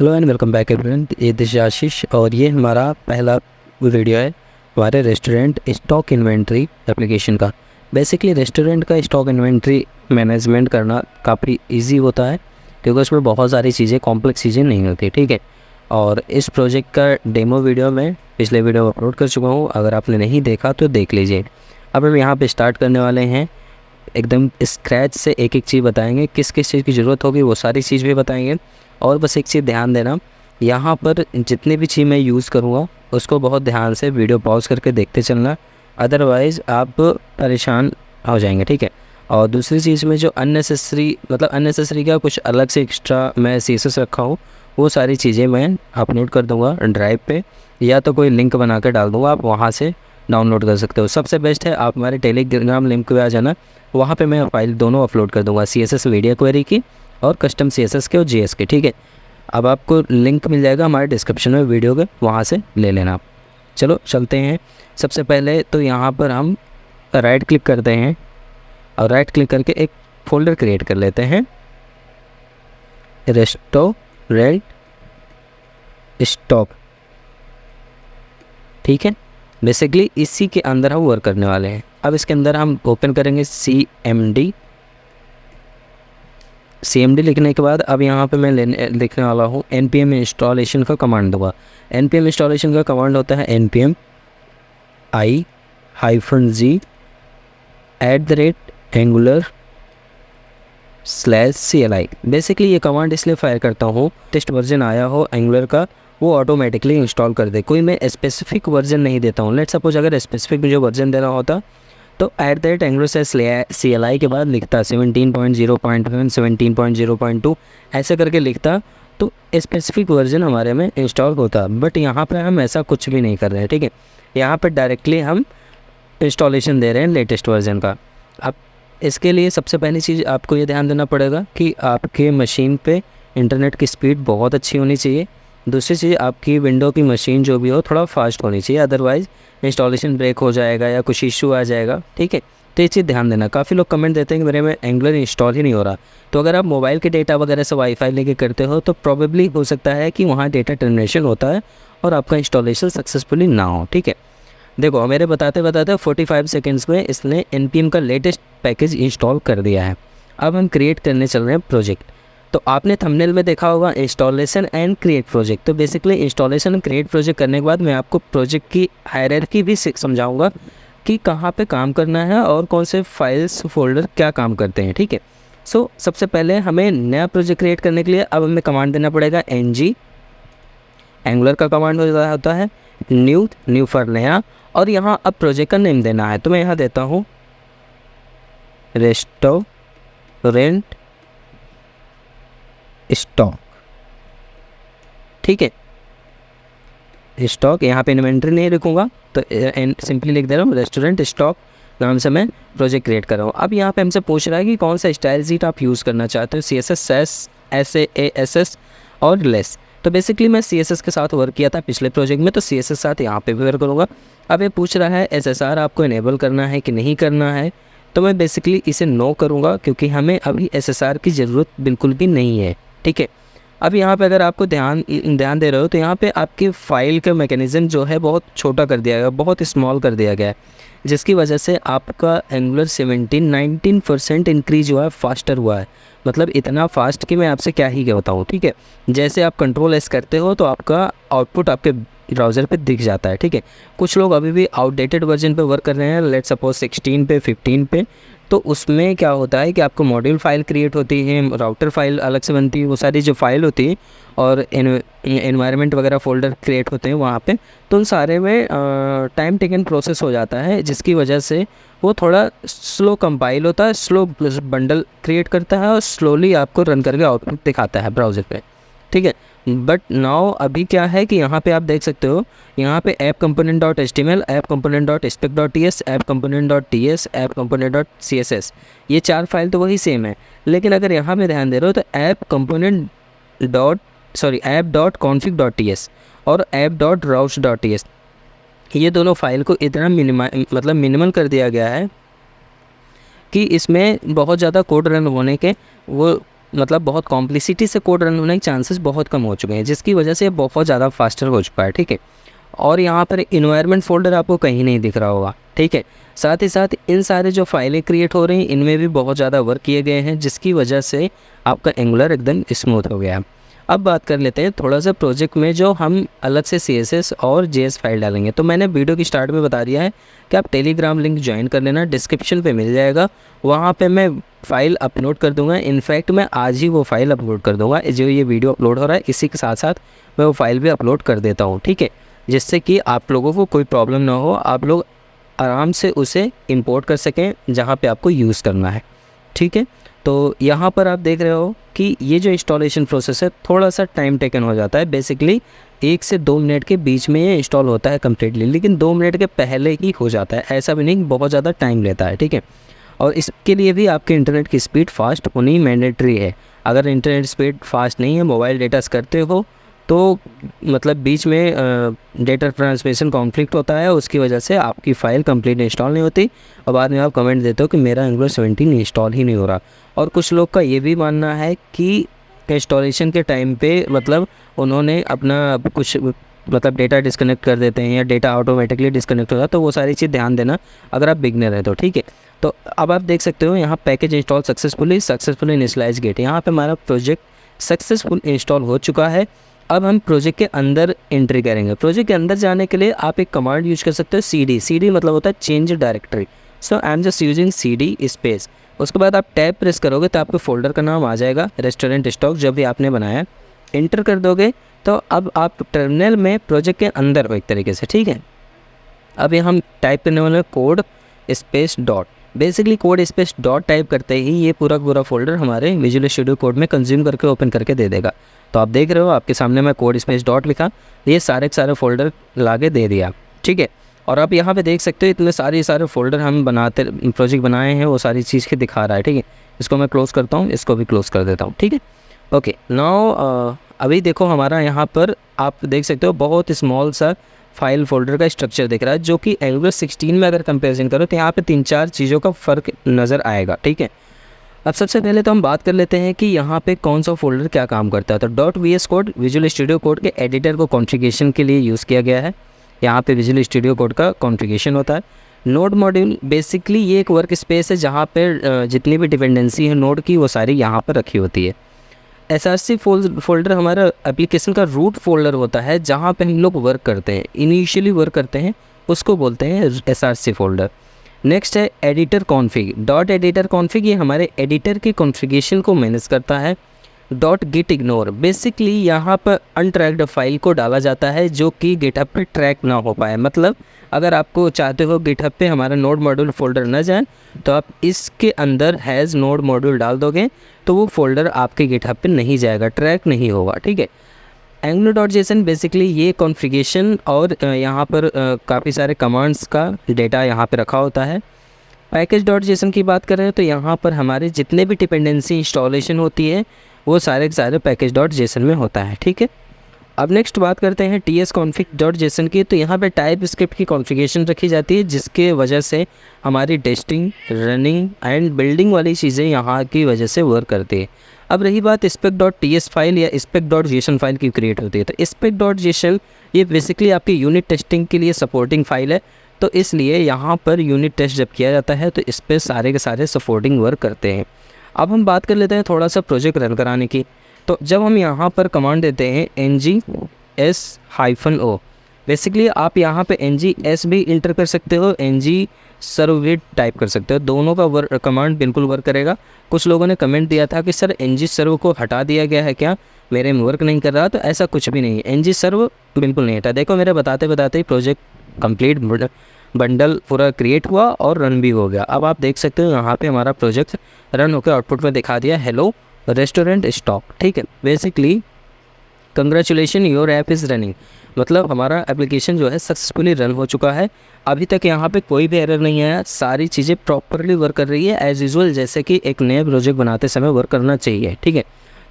Hello and welcome back everyone. ये this आशीष और ये हमारा पहला वीडियो है हमारे रेस्टोरेंट स्टॉक इन्वेंट्री एप्लीकेशन का। बेसिकली रेस्टोरेंट का स्टॉक इन्वेंट्री मैनेजमेंट करना काफ़ी इजी होता है क्योंकि उसमें बहुत सारी चीज़ें कॉम्प्लेक्स चीज़ें नहीं होती, ठीक है। और इस प्रोजेक्ट का डेमो वीडियो मैं पिछले वीडियो में अपलोड कर चुका हूँ, अगर आपने नहीं देखा तो देख लीजिए। अब हम यहाँ पर स्टार्ट करने वाले हैं, एकदम स्क्रैच से एक एक चीज़ बताएंगे, किस किस चीज़ की ज़रूरत होगी वो सारी चीज़ भी बताएंगे। और बस एक चीज़ ध्यान देना, यहाँ पर जितनी भी चीज़ मैं यूज़ करूँगा उसको बहुत ध्यान से वीडियो पॉज करके देखते चलना, अदरवाइज़ आप परेशान हो जाएंगे, ठीक है। और दूसरी चीज़ में जो अननेसेसरी का कुछ अलग से एक्स्ट्रा मैं CSS रखा हूँ वो सारी चीज़ें मैं अपलोड कर दूँगा ड्राइव पे, या तो कोई लिंक बना कर डाल दूँगा, आप वहाँ से डाउनलोड कर सकते हो। सबसे बेस्ट है आप हमारे टेलीग्राम लिंक पे आ जाना, वहाँ पे मैं फाइल दोनों अपलोड कर दूँगा, CSS वीडियो क्वेरी की और कस्टम CSS के और JS के, ठीक है। अब आपको लिंक मिल जाएगा हमारे डिस्क्रिप्शन में वीडियो के, वहाँ से ले लेना आप। चलो चलते हैं। सबसे पहले तो यहाँ पर हम राइट क्लिक करते हैं और राइट क्लिक करके एक फ़ोल्डर क्रिएट कर लेते हैं, रेस्टोरेंट स्टॉक, ठीक है। बेसिकली इसी के अंदर हम वर्क करने वाले हैं। अब इसके अंदर हम ओपन करेंगे CMD लिखने के बाद अब यहाँ पे मैं लिखने वाला हूँ npm इंस्टॉलेशन का कमांड दूंगा। npm इंस्टॉलेशन का कमांड होता है npm i-g @angular/cli। बेसिकली ये कमांड इसलिए फायर करता हूँ, टेस्ट वर्जन आया हो एंगुलर का वो ऑटोमेटिकली इंस्टॉल कर दे, कोई मैं स्पेसिफिक वर्जन नहीं देता हूँ। लेट सपोज अगर स्पेसिफिक मुझे वर्जन देना होता तो @angular/cli के बाद लिखता 17.0.1 17.0.2 ऐसे करके लिखता तो स्पेसिफिक वर्जन हमारे में इंस्टॉल होता। बट यहाँ पे हम ऐसा कुछ भी नहीं कर रहे हैं, ठीक है। यहाँ पे डायरेक्टली हम इंस्टॉलेशन दे रहे हैं लेटेस्ट वर्जन का। अब इसके लिए सबसे पहली चीज़ आपको ये ध्यान देना पड़ेगा कि आपके मशीन पे इंटरनेट की स्पीड बहुत अच्छी होनी चाहिए। दूसरी चीज़ आपकी विंडो की मशीन जो भी हो थोड़ा फास्ट होनी चाहिए, अदरवाइज़ इंस्टॉलेशन ब्रेक हो जाएगा या कुछ इशू आ जाएगा, ठीक है। तो ये चीज़ ध्यान देना। काफ़ी लोग कमेंट देते हैं कि मेरे में एंगुलर इंस्टॉल ही नहीं हो रहा, तो अगर आप मोबाइल के डेटा वगैरह से वाईफाई लेके करते हो तो प्रॉबेबली हो सकता है कि वहाँ डेटा टर्मिनेशन होता है और आपका इंस्टॉलेशन सक्सेसफुली ना हो, ठीक है। देखो मेरे बताते 45 सेकेंड्स में इसने npm का लेटेस्ट पैकेज इंस्टॉल कर दिया है। अब हम क्रिएट करने चल रहे हैं प्रोजेक्ट। तो आपने थंबनेल में देखा होगा इंस्टॉलेशन एंड क्रिएट प्रोजेक्ट। तो basically installation and create project करने के बाद मैं आपको प्रोजेक्ट की हायरार्की भी समझाऊंगा कि कहाँ पे काम करना है और कौन से फाइल्स फोल्डर क्या काम करते हैं, ठीक है। सो सबसे पहले हमें नया प्रोजेक्ट क्रिएट करने के लिए अब हमें कमांड देना पड़ेगा ng, एंगुलर का कमांड होता है न्यू फॉर नया, और यहाँ अब प्रोजेक्ट का नेम देना है। तो मैं यहाँ देता हूँ रेस्टोरेंट स्टॉक, ठीक है। स्टॉक यहाँ पे इन्वेंट्री नहीं लिखूँगा तो सिंपली लिख दे रहा हूँ रेस्टोरेंट स्टॉक नाम से मैं प्रोजेक्ट क्रिएट कर रहा हूँ। अब यहाँ पे हमसे पूछ रहा है कि कौन सा स्टाइल शीट आप यूज़ करना चाहते हो, CSS, SASS और लेस। तो बेसिकली मैं CSS के साथ वर्क किया था पिछले प्रोजेक्ट में, तो CSS साथ यहाँ पे भी वर्क करूँगा। अब ये पूछ रहा है SSR आपको इनेबल करना है कि नहीं करना है, तो मैं बेसिकली इसे नो करूँगा क्योंकि हमें अभी SSR की ज़रूरत बिल्कुल भी नहीं है, ठीक है। अब यहाँ पे अगर आपको ध्यान दे रहे हो तो यहाँ पे आपकी फ़ाइल का मैकेनिज़्म जो है बहुत छोटा कर दिया गया, बहुत स्मॉल कर दिया गया है, जिसकी वजह से आपका एंगुलर 19% इंक्रीज हुआ है, फास्टर हुआ है। मतलब इतना फास्ट कि मैं आपसे क्या ही बताऊँ, ठीक है। जैसे आप Ctrl+S करते हो तो आपका आउटपुट आपके ब्राउज़र पे दिख जाता है, ठीक है। कुछ लोग अभी भी आउटडेटेड वर्जन पे वर्क कर रहे हैं, लेट्स सपोज 16 पे 15 पे, तो उसमें क्या होता है कि आपको मॉड्यूल फाइल क्रिएट होती है, राउटर फाइल अलग से बनती है, वो सारी जो फाइल होती है और एनवायरनमेंट वगैरह फोल्डर क्रिएट होते हैं वहाँ पे, तो उन सारे में टाइम टेकन प्रोसेस हो जाता है, जिसकी वजह से वो थोड़ा स्लो कंपाइल होता है, स्लो बंडल क्रिएट करता है और स्लोली आपको रन करके आउटपुट दिखाता है ब्राउज़र पे, ठीक है। बट नाउ अभी क्या है कि यहाँ पे आप देख सकते हो, यहाँ पे app component.html, app component.spec.ts, app component.ts, app component.css, ये 4 फाइल तो वही सेम है। लेकिन अगर यहाँ पे ध्यान दे रहे हो तो app.config.ts और app.routes.ts, ये दोनों फाइल को इतना मिनिमल कर दिया गया है कि इसमें बहुत ज़्यादा कोड रन होने के वो मतलब बहुत कॉम्प्लिसिटी से कोड रन होने के चांसेस बहुत कम हो चुके हैं, जिसकी वजह से बहुत ज़्यादा फास्टर हो चुका है, ठीक है। और यहाँ पर इन्वायरमेंट फ़ोल्डर आपको कहीं नहीं दिख रहा होगा, ठीक है। साथ ही साथ इन सारे जो फाइलें क्रिएट हो रही हैं इनमें भी बहुत ज़्यादा वर्क किए गए हैं, जिसकी वजह से आपका एंगुलर एकदम स्मूथ हो गया है। अब बात कर लेते हैं थोड़ा सा प्रोजेक्ट में जो हम अलग से CSS और JS फाइल डालेंगे। तो मैंने वीडियो की स्टार्ट में बता दिया है कि आप टेलीग्राम लिंक ज्वाइन कर लेना, डिस्क्रिप्शन पे मिल जाएगा, वहाँ पे मैं फ़ाइल अपलोड कर दूँगा। इनफैक्ट मैं आज ही वो फ़ाइल अपलोड कर दूँगा, जो ये वीडियो अपलोड हो रहा है इसी के साथ साथ मैं वो फ़ाइल भी अपलोड कर देता हूँ, ठीक है, जिससे कि आप लोगों को कोई प्रॉब्लम ना हो, आप लोग आराम से उसे इंपोर्ट कर सकें जहाँ पे आपको यूज़ करना है, ठीक है। तो यहाँ पर आप देख रहे हो कि ये जो इंस्टॉलेशन प्रोसेस है थोड़ा सा टाइम टेकन हो जाता है। बेसिकली 1 से 2 मिनट के बीच में ये इंस्टॉल होता है कम्प्लीटली, लेकिन 2 मिनट के पहले ही हो जाता है, ऐसा भी नहीं बहुत ज़्यादा टाइम लेता है, ठीक है। और इसके लिए भी आपके इंटरनेट की स्पीड फास्ट होनी मैंडेटरी है। अगर इंटरनेट स्पीड फास्ट नहीं है, मोबाइल डेटा करते हो, तो मतलब बीच में डेटा ट्रांसमिशन कॉन्फ्लिक्ट होता है, उसकी वजह से आपकी फ़ाइल कंप्लीट इंस्टॉल नहीं होती और बाद में आप कमेंट देते हो कि मेरा एंगुलर 17 इंस्टॉल ही नहीं हो रहा। और कुछ लोग का ये भी मानना है कि इंस्टॉलेशन के टाइम पे मतलब उन्होंने अपना कुछ मतलब डेटा डिस्कनेक्ट कर देते हैं या डेटा ऑटोमेटिकली डिस्कनेक्ट हो जाता है, तो वो सारी चीज़ ध्यान देना अगर आप बिगनर हैं तो, ठीक है। तो अब आप देख सकते हो यहाँ package install successfully initialize get, यहाँ पे हमारा प्रोजेक्ट सक्सेसफुल इंस्टॉल हो चुका है। अब हम प्रोजेक्ट के अंदर एंट्री करेंगे। प्रोजेक्ट के अंदर जाने के लिए आप एक कमांड यूज कर सकते हो, CD मतलब होता है change directory. So I am just using CD space. उसके बाद आप टैब प्रेस करोगे तो आपके फोल्डर का नाम आ जाएगा, रेस्टोरेंट स्टॉक जो भी आपने बनाया, इंटर कर दोगे तो अब आप टर्मिनल में प्रोजेक्ट के अंदर हो एक तरीके से, ठीक है। अब ये हम टाइप करने वाले code space dot, basically code space dot type करते ही ये पूरा फोल्डर हमारे विजुअल स्टूडियो कोड में कंज्यूम करके ओपन करके दे देगा। तो आप देख रहे हो आपके सामने मैं कोड स्पेस डॉट लिखा, ये सारे के सारे फोल्डर लाके दे दिया, ठीक है। और आप यहाँ पे देख सकते हो इतने सारे फोल्डर हम बनाते प्रोजेक्ट बनाए हैं, वो सारी चीज़ के दिखा रहा है, ठीक है। इसको मैं क्लोज़ करता हूँ, इसको भी क्लोज़ कर देता हूँ, ठीक है। ओके नाउ अभी देखो हमारा यहाँ पर आप देख सकते हो बहुत स्मॉल सा फाइल फोल्डर का स्ट्रक्चर दिख रहा है, जो कि एंगुलर 16 में अगर कंपेरिजन करो तो यहाँ पे 3-4 चीज़ों का फ़र्क नज़र आएगा, ठीक है। अब सबसे पहले तो हम बात कर लेते हैं कि यहाँ पे कौन सा फोल्डर क्या काम करता है। तो .vs code visual studio code के एडिटर को कॉन्फ़िगरेशन के लिए यूज़ किया गया है। यहाँ पे विजुअल स्टूडियो कोड का कॉन्फ़िगरेशन होता है। नोड मॉड्यूल बेसिकली ये एक वर्क स्पेस है जहाँ पर जितनी भी डिपेंडेंसी है नोड की वो सारी यहाँ पर रखी होती है। SRC फोल्डर हमारा एप्लीकेशन का रूट फोल्डर होता है जहाँ पे हम लोग वर्क करते हैं, इनिशियली वर्क करते हैं, उसको बोलते हैं SRC फोल्डर। नेक्स्ट है एडिटर कॉन्फ़िग। एडिटर कॉन्फ़िग ये हमारे एडिटर के कॉन्फ़िगरेशन को मैनेज करता है। गिट इग्नोर बेसिकली यहाँ पर अनट्रैक्ड फाइल को डाला जाता है जो कि गिटहब पे ट्रैक ना हो पाए। मतलब अगर आपको चाहते हो गिटहब पे हमारा नोड मॉड्यूल फोल्डर न जाए तो आप इसके अंदर हैज़ नोड मॉड्यूल डाल दोगे तो वो फोल्डर आपके गिटहब पे नहीं जाएगा, ट्रैक नहीं होगा, ठीक है। Angular.json बेसिकली ये कॉन्फ़िगरेशन और यहाँ पर काफ़ी सारे कमांड्स का डेटा यहाँ पे रखा होता है। पैकेज.json की बात करें तो यहाँ पर हमारे जितने भी डिपेंडेंसी इंस्टॉलेशन होती है वो सारे के सारे पैकेज.json में होता है, ठीक है। अब नेक्स्ट बात करते हैं tsconfig.json की। तो यहाँ पे टाइप स्क्रिप्ट की कॉन्फ़िगरेशन रखी जाती है जिसके वजह से हमारी टेस्टिंग, रनिंग एंड बिल्डिंग वाली चीज़ें यहाँ की वजह से वर्क करती है। अब रही बात spec.ts फाइल या spec.json फाइल की क्रिएट होती है। तो spec.json ये बेसिकली आपकी यूनिट टेस्टिंग के लिए सपोर्टिंग फाइल है, तो इसलिए यहाँ पर यूनिट टेस्ट जब किया जाता है तो इस पर सारे के सारे सपोर्टिंग वर्क करते हैं। अब हम बात कर लेते हैं थोड़ा सा प्रोजेक्ट रन कराने की। तो जब हम यहाँ पर कमांड देते हैं ng-s-o, बेसिकली आप यहाँ पे ng-s भी इंटर कर सकते हो, ng-serv भी टाइप कर सकते हो, दोनों का कमांड बिल्कुल वर्क करेगा। कुछ लोगों ने कमेंट दिया था कि सर ng-serv को हटा दिया गया है क्या, मेरे में वर्क नहीं कर रहा, तो ऐसा कुछ भी नहीं है, ng-serv बिल्कुल नहीं हटा। देखो मेरे बताते बताते ही प्रोजेक्ट कंप्लीट बंडल पूरा क्रिएट हुआ और रन भी हो गया। अब आप देख सकते हो यहाँ पे हमारा प्रोजेक्ट रन होकर आउटपुट में दिखा दिया हेलो रेस्टोरेंट स्टॉक, ठीक है। Basically congratulation your app is running, मतलब हमारा एप्लीकेशन जो है सक्सेसफुली रन हो चुका है। अभी तक यहाँ पे कोई भी एरर नहीं आया, सारी चीज़ें प्रॉपरली वर्क कर रही है एज़ यूजुअल, जैसे कि एक नए प्रोजेक्ट बनाते समय वर्क करना चाहिए, ठीक है।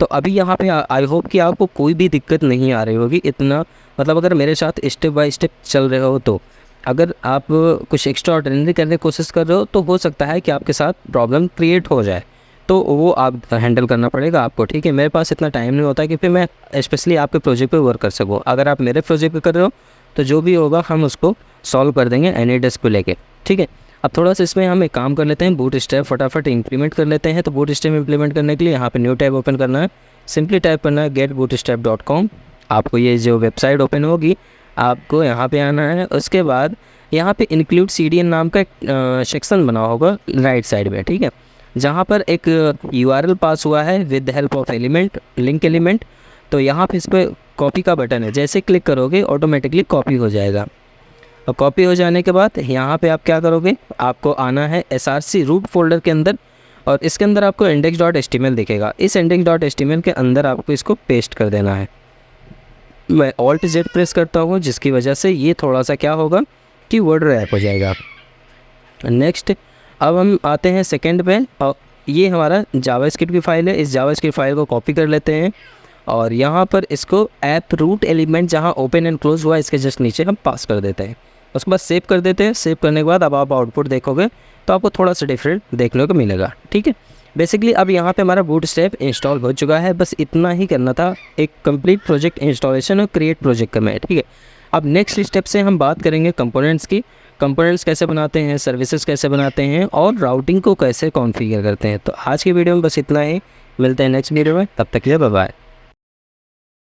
तो अभी यहाँ पे आई होप कि आपको कोई भी दिक्कत नहीं आ रही होगी इतना, मतलब अगर मेरे साथ स्टेप बाय स्टेप चल रहे हो तो अगर आप कुछ एक्स्ट्रा ऑर्डिनरी करने की कोशिश कर रहे हो तो हो सकता है कि आपके साथ प्रॉब्लम क्रिएट हो जाए। तो वो आप हैंडल करना पड़ेगा आपको, ठीक है। मेरे पास इतना टाइम नहीं होता कि फिर मैं स्पेशली आपके प्रोजेक्ट पे वर्क कर सकूँ। अगर आप मेरे प्रोजेक्ट पे कर रहे हो तो जो भी होगा हम उसको सॉल्व कर देंगे एनीडेस्क को लेके, ठीक है। अब थोड़ा सा इसमें हम एक काम कर लेते हैं, बूटस्ट्रैप फटाफट इंप्लीमेंट कर लेते हैं। तो बूटस्ट्रैप इंप्लीमेंट करने के लिए यहाँ पे न्यू टैब ओपन करना है, सिंपली टाइप करना है getbootstrap.com। आपको ये जो वेबसाइट ओपन होगी आपको यहाँ पे आना है। उसके बाद यहाँ पे इंक्लूड CDN नाम का एक सेक्शन बना होगा राइट साइड में, ठीक है, जहाँ पर एक URL पास हुआ है with the help of link element. तो यहाँ पे इस पर कॉपी का बटन है, जैसे क्लिक करोगे ऑटोमेटिकली कॉपी हो जाएगा। और कॉपी हो जाने के बाद यहाँ पे आप क्या करोगे, आपको आना है src रूट फोल्डर के अंदर और इसके अंदर आपको index.html दिखेगा। इस index.html के अंदर आपको इसको पेस्ट कर देना है। मैं Alt Z प्रेस करता हूँ जिसकी वजह से ये थोड़ा सा क्या होगा कि वर्ड रैप हो जाएगा। नेक्स्ट अब हम आते हैं सेकंड पे, और ये हमारा जावास्क्रिप्ट की फ़ाइल है। इस जावास्क्रिप्ट फाइल को कॉपी कर लेते हैं और यहाँ पर इसको ऐप रूट एलिमेंट जहाँ ओपन एंड क्लोज हुआ इसके जस्ट नीचे हम पास कर देते हैं। उसके बाद सेव कर देते हैं। सेव करने के बाद अब आप आउटपुट देखोगे तो आपको थोड़ा सा डिफरेंट देखने को मिलेगा, ठीक है। बेसिकली अब यहाँ पे हमारा बूटस्ट्रैप इंस्टॉल हो चुका है, बस इतना ही करना था, एक कंप्लीट प्रोजेक्ट इंस्टॉलेशन और क्रिएट प्रोजेक्ट करना है, ठीक है। अब नेक्स्ट स्टेप से हम बात करेंगे कंपोनेंट्स की, कंपोनेंट्स कैसे बनाते हैं, सर्विसेज कैसे बनाते हैं और राउटिंग को कैसे कॉन्फ़िगर करते हैं। तो आज की वीडियो में बस इतना ही, मिलते हैं नेक्स्ट वीडियो में, तब तक के लिए बाय बाय।